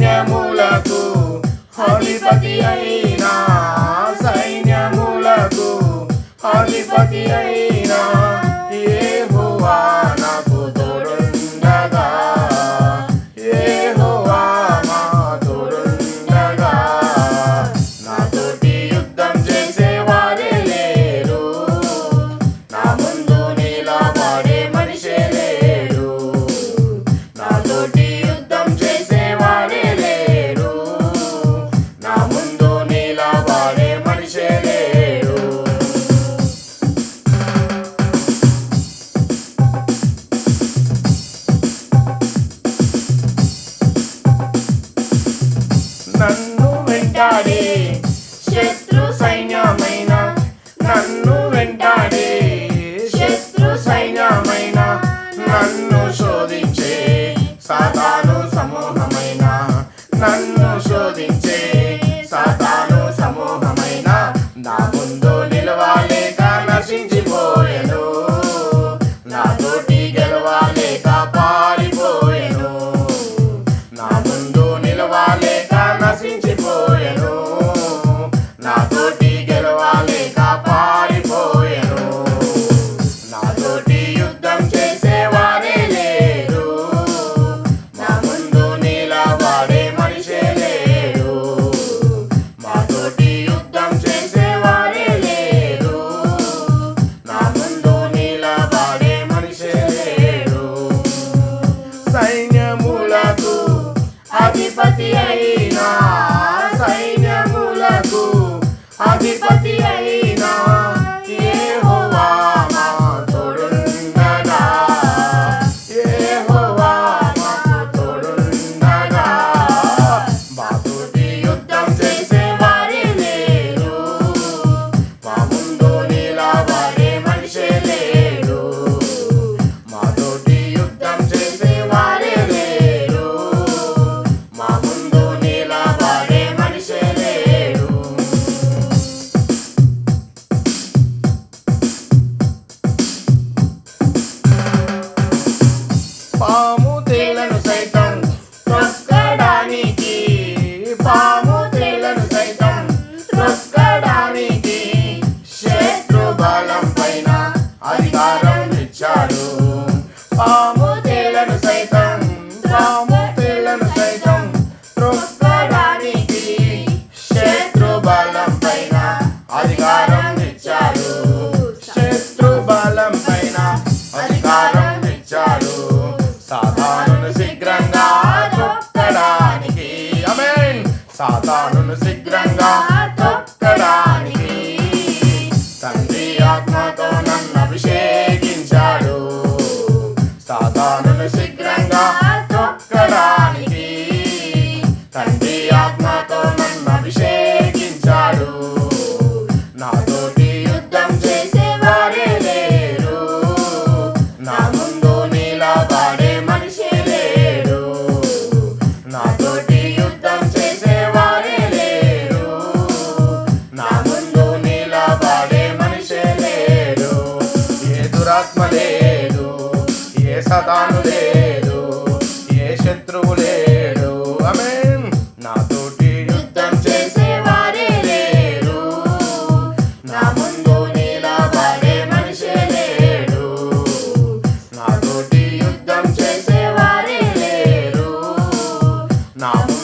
సైన్యములకు అధిపతి అయినా, సైన్యములకు అధిపతి అయినా యెహోవా నాకు తోడుండగా, యెహోవా నా తోడుండగా. నాతోటి యుద్ధం చేసేవారే లేరు, నా ముందు నిలబడే మనిషే లేడు. నాతోటి యుద్ధం చేసేవారే లేరు, నా ముందు నిలబడే మనిషే లేడు. నన్ను వెంటాడే శత్రు సైన్యమైన, నన్ను వెంటాడే శత్రు సైన్యమైన, నన్ను శోధించే సాతాను సమూహమైన, నన్ను శోధించే సాతాను సమూహమైన నా ముందు నిలవలేక నశించిపోయెను, నాతోటి గెలవలేక పారిపోయెను. నా ముందు నిలవలేక నశించిపోయెను, నాతోటి గెలవలేక పారిపోయెను. నాతోటి యుద్ధం చేసేవారే లేరు, నా ముందు నిలబడే మనిషే లేడు. నాతోటి యుద్ధం చేసేవారే లేరు, నా ముందు నిలబడే మనిషే లేడు. సైన్యములకు అధిపతి అయినా, సైన్యములకు అధిపతి అయినా యెహోవా నా తోడుండగా, యెహోవా నాకు తోడుండగా. మాతోటి యుద్ధం చేసేవారే లేరు, మా ముందు నిలబడే మనిషే లేడు. మాతోటి యుద్ధం చేసేవారే లేరు, మా ముందు నిలబడే మనిషే లేడు. పాము తేలను సైతం త్రొక్కడానికి, పాము తేలను సైతం త్రొక్కడానికి శత్రు బలం పైన అధికారం ఇచ్చాడు. పాము తేలను సైతం, పాము తేలను సైతం త్రొక్కడానికి శత్రు బలం పైన అధికారం ఇచ్చాడు. శత్రు బలం పైన అధికారం ఇచ్చాడు. సాతానును శీఘ్రంగా తొక్కడానికి, ఆమేన్. సాతానును శీఘ్రంగా తొక్కడానికి తండ్రి ఆత్మతో నన్ను అభిషేకించాడు. సాతానును శీఘ్రంగా తొక్కడానికి తండ్రి ఆత్మతో నన్ను అభిషేకించాడు. నాతోటి యుద్ధం చేసేవారే లేరు, నా ముందు నిలబడే మనిషే లేడు. నాతోటి యుద్ధం చేసేవారే లేరు, నా ముందు నిలబడే మనిషే లేడు. ఏ దురాత్మ లేదు, ఏ సతాను లేదు, ఏ శత్రువు లేడు, ఆమేన్. నాతోటి యుద్ధం చేసేవారే లేరు, నా ముందు నిలబడే మనిషే లేడు. నాతోటి యుద్ధం చేసేవారే లేరు, నా ముందు